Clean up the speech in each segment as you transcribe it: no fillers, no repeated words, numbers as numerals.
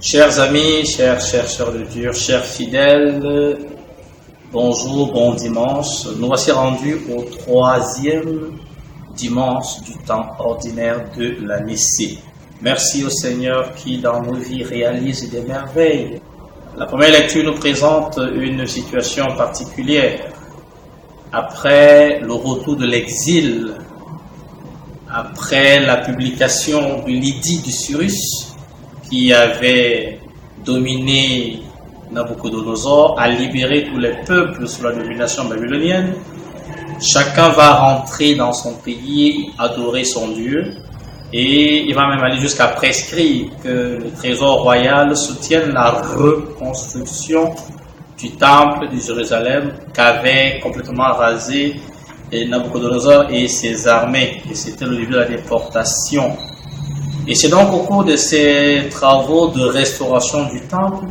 Chers amis, chers chercheurs de Dieu, chers fidèles, bonjour, bon dimanche. Nous voici rendus au 3e dimanche du temps ordinaire de l'année C. Merci au Seigneur qui dans nos vies réalise des merveilles. La première lecture nous présente une situation particulière. Après le retour de l'exil, après la publication de l'édit de Cyrus, qui avait dominé Nabucodonosor, a libéré tous les peuples sous la domination babylonienne. Chacun va rentrer dans son pays, adorer son Dieu, et il va même aller jusqu'à prescrire que le trésor royal soutienne la reconstruction du temple de Jérusalem qu'avait complètement rasé Nabucodonosor et ses armées. Et c'était le début de la déportation. Et c'est donc au cours de ces travaux de restauration du temple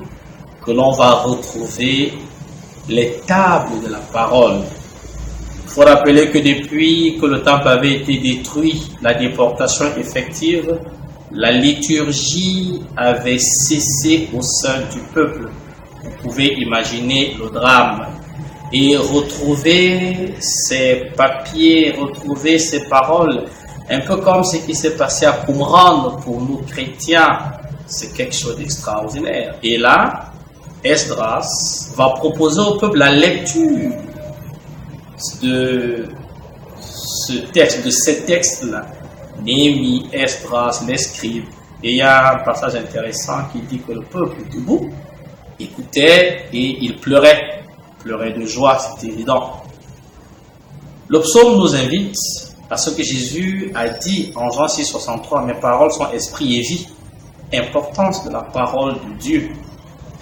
que l'on va retrouver les tables de la parole. Il faut rappeler que depuis que le temple avait été détruit, la déportation effective, la liturgie avait cessé au sein du peuple. Vous pouvez imaginer le drame. Et retrouver ces papiers, retrouver ces paroles, un peu comme ce qui s'est passé à Qumran pour nous chrétiens, c'est quelque chose d'extraordinaire. Et là, Esdras va proposer au peuple la lecture de ce texte, de ces textes-là. Néhémie, Esdras, les scribes. Et il y a un passage intéressant qui dit que le peuple debout écoutait et il pleurait de joie, c'est évident. Le psaume nous invite à ce que Jésus a dit en Jean 6,63, « Mes paroles sont esprit et vie ». Importance de la parole de Dieu,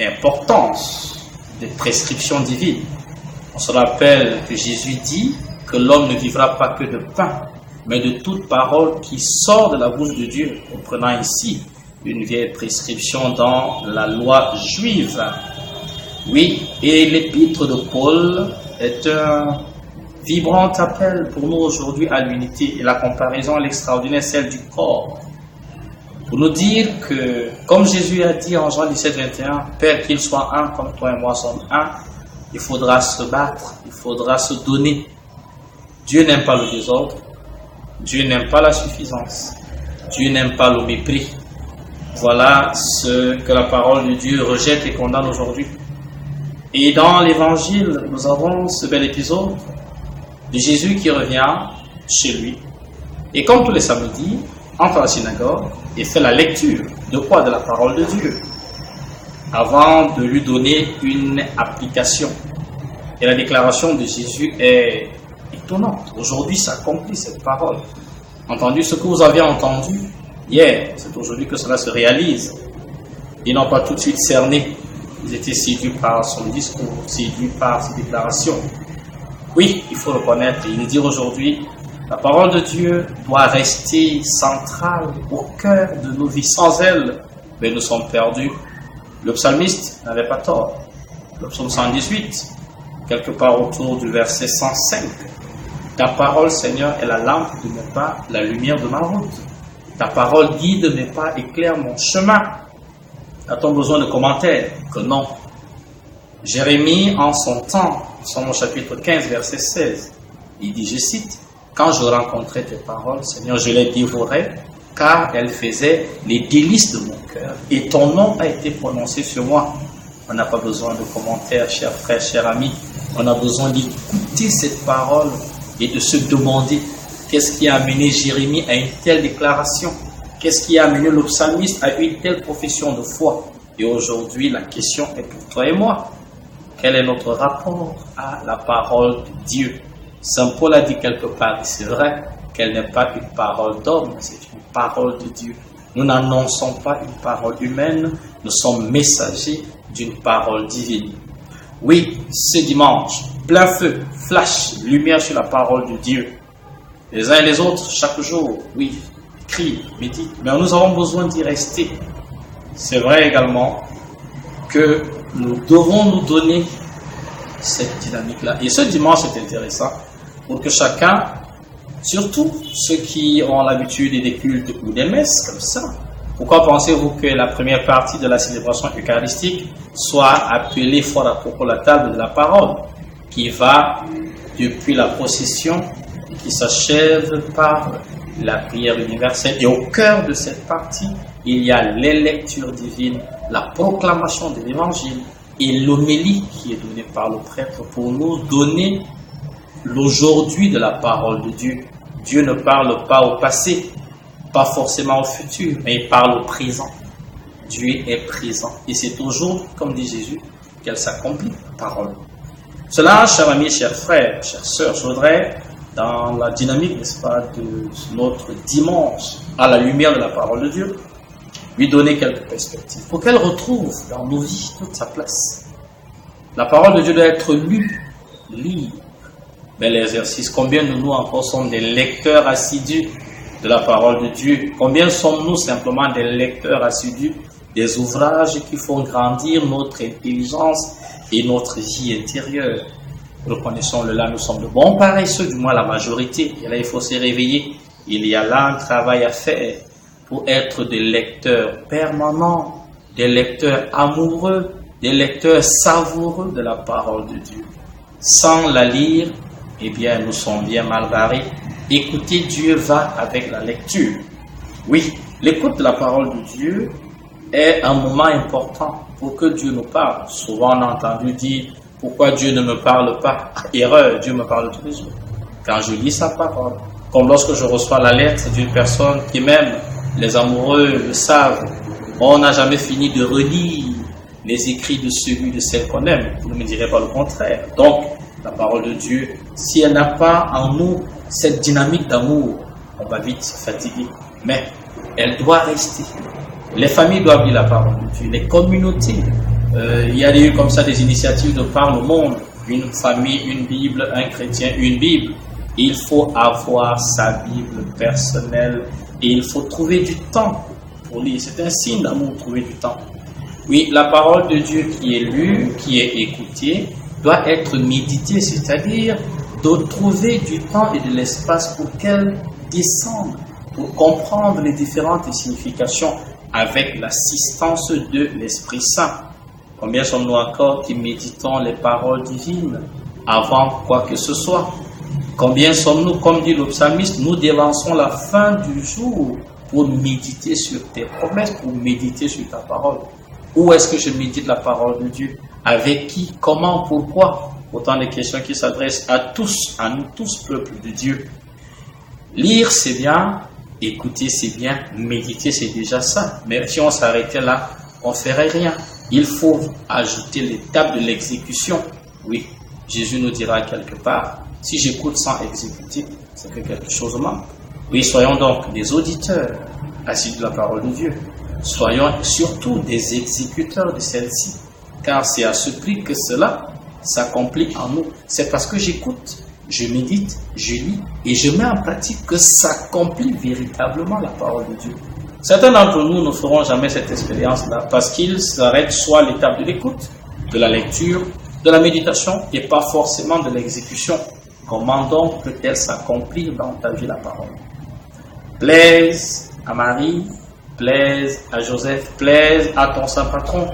importance des prescriptions divines. On se rappelle que Jésus dit que l'homme ne vivra pas que de pain, mais de toute parole qui sort de la bouche de Dieu, comprenant ici une vieille prescription dans la loi juive. Oui, et l'épître de Paul est un vibrant appel pour nous aujourd'hui à l'unité, et la comparaison à l'extraordinaire, celle du corps. Pour nous dire que, comme Jésus a dit en Jean 17, 21, « Père, qu'il soit un comme toi et moi sommes un », il faudra se battre, il faudra se donner. Dieu n'aime pas le désordre, Dieu n'aime pas la suffisance, Dieu n'aime pas le mépris. Voilà ce que la parole de Dieu rejette et condamne aujourd'hui. Et dans l'évangile, nous avons ce bel épisode de Jésus qui revient chez lui. Et comme tous les samedis, entre à la synagogue et fait la lecture de quoi? De la parole de Dieu, avant de lui donner une application. Et la déclaration de Jésus est étonnante. Aujourd'hui s'accomplit cette parole. Entendu ce que vous aviez entendu hier, c'est aujourd'hui que cela se réalise. Ils n'ont pas tout de suite cerné. Ils étaient séduits par son discours, séduits par ses déclarations. Oui, il faut reconnaître et le dire aujourd'hui, la parole de Dieu doit rester centrale au cœur de nos vies. Sans elle, mais nous sommes perdus. Le psalmiste n'avait pas tort. Le psaume 118, quelque part autour du verset 105. Ta parole, Seigneur, est la lampe de mes pas, la lumière de ma route. Ta parole guide mes pas, éclaire mon chemin. A-t-on besoin de commentaires? Que non. Jérémie, en son temps, Psaume chapitre 15, verset 16, il dit, je cite, « Quand je rencontrais tes paroles, Seigneur, je les dévorais, car elles faisaient les délices de mon cœur, et ton nom a été prononcé sur moi. » On n'a pas besoin de commentaires, chers frères, chers amis. On a besoin d'écouter cette parole et de se demander qu'est-ce qui a amené Jérémie à une telle déclaration. Qu'est-ce qui a amené le psalmiste à une telle profession de foi? Et aujourd'hui, la question est pour toi et moi. Quel est notre rapport à la parole de Dieu? Saint Paul a dit quelque part, et c'est vrai, qu'elle n'est pas une parole d'homme, c'est une parole de Dieu. Nous n'annonçons pas une parole humaine, nous sommes messagers d'une parole divine. Oui, ce dimanche, plein feu, flash, lumière sur la parole de Dieu. Les uns et les autres, chaque jour, oui, écrit, médite, mais nous avons besoin d'y rester. C'est vrai également que nous devons nous donner cette dynamique-là. Et ce dimanche, c'est intéressant pour que chacun, surtout ceux qui ont l'habitude des cultes ou des messes comme ça, Pourquoi pensez-vous que la première partie de la célébration eucharistique soit appelée fort à propos la table de la parole, qui va depuis la procession et qui s'achève par la prière universelle? Et au cœur de cette partie, il y a les lectures divines, la proclamation de l'évangile et l'homélie qui est donnée par le prêtre pour nous donner l'aujourd'hui de la parole de Dieu. Dieu ne parle pas au passé, pas forcément au futur, mais il parle au présent. Dieu est présent. Et c'est aujourd'hui, comme dit Jésus, qu'elle s'accomplit, la parole. Cela, chers amis, chers frères, chères sœurs, je voudrais, dans la dynamique, n'est-ce pas, de notre dimanche, à la lumière de la parole de Dieu, lui donner quelques perspectives pour qu'elle retrouve dans nos vies toute sa place. La parole de Dieu doit être lue, libre. Mais l'exercice, combien de nous encore sommes des lecteurs assidus de la parole de Dieu? Combien sommes-nous simplement des lecteurs assidus des ouvrages qui font grandir notre intelligence et notre vie intérieure? Reconnaissons-le là, nous sommes de bons paresseux, du moins la majorité. Et là, il faut se réveiller. Il y a là un travail à faire pour être des lecteurs permanents, des lecteurs amoureux, des lecteurs savoureux de la parole de Dieu. Sans la lire, eh bien, nous sommes bien mal barrés. Écouter Dieu va avec la lecture. Oui, l'écoute de la parole de Dieu est un moment important pour que Dieu nous parle. Souvent, on a entendu dire, pourquoi Dieu ne me parle pas? Erreur, Dieu me parle tous les jours. Quand je lis sa parole, comme lorsque je reçois la lettre d'une personne qui m'aime, les amoureux le savent, on n'a jamais fini de relire les écrits de celui de celle qu'on aime. Vous ne me direz pas le contraire. Donc, la parole de Dieu, si elle n'a pas en nous cette dynamique d'amour, on va vite se fatiguer. Mais elle doit rester. Les familles doivent lire la parole de Dieu. Les communautés, il y a eu comme ça des initiatives de par le monde. Une famille, une Bible, un chrétien, une Bible. Il faut avoir sa Bible personnelle et il faut trouver du temps pour lire. C'est un signe d'amour, trouver du temps. Oui, la parole de Dieu qui est lue, qui est écoutée, doit être méditée, c'est-à-dire de trouver du temps et de l'espace pour qu'elle descende, pour comprendre les différentes significations avec l'assistance de l'Esprit Saint. Combien sommes-nous encore qui méditons les paroles divines avant quoi que ce soit? Combien sommes-nous, comme dit le psalmiste, nous dévançons la fin du jour pour méditer sur tes promesses, pour méditer sur ta parole? Où est-ce que je médite la parole de Dieu? Avec qui? Comment? Pourquoi? Autant de questions qui s'adressent à tous, à nous tous, peuple de Dieu. Lire, c'est bien. Écouter, c'est bien. Méditer, c'est déjà ça. Mais si on s'arrêtait là, on ne ferait rien. Il faut ajouter l'étape de l'exécution. Oui, Jésus nous dira quelque part, si j'écoute sans exécuter, c'est que quelque chose manque. Oui, soyons donc des auditeurs assidus de la parole de Dieu. Soyons surtout des exécuteurs de celle-ci. Car c'est à ce prix que cela s'accomplit en nous. C'est parce que j'écoute, je médite, je lis et je mets en pratique que s'accomplit véritablement la parole de Dieu. Certains d'entre nous ne feront jamais cette expérience-là parce qu'ils s'arrêtent soit à l'étape de l'écoute, de la lecture, de la méditation et pas forcément de l'exécution. Comment donc peut-elle s'accomplir dans ta vie la parole? Plaise à Marie, plaise à Joseph, plaise à ton saint patron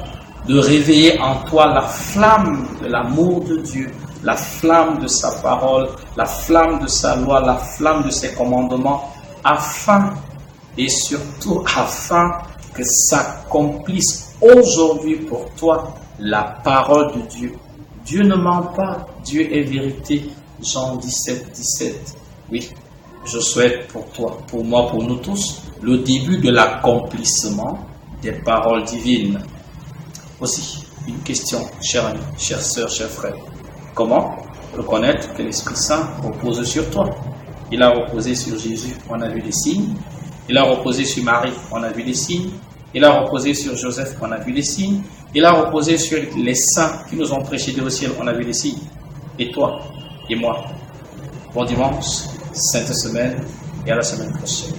de réveiller en toi la flamme de l'amour de Dieu, la flamme de sa parole, la flamme de sa loi, la flamme de ses commandements, afin et surtout afin que s'accomplisse aujourd'hui pour toi la parole de Dieu. Dieu ne ment pas, Dieu est vérité. Jean 17, 17. Oui, je souhaite pour toi, pour moi, pour nous tous, le début de l'accomplissement des paroles divines. Aussi, une question, chers amis, chères sœurs, chers frères. Comment reconnaître que l'Esprit Saint repose sur toi? Il a reposé sur Jésus, on a vu les signes. Il a reposé sur Marie, on a vu les signes. Il a reposé sur Joseph, on a vu les signes. Il a reposé sur les saints qui nous ont précédés au ciel, on a vu les signes. Et toi et moi. Bon dimanche, sainte semaine et à la semaine prochaine.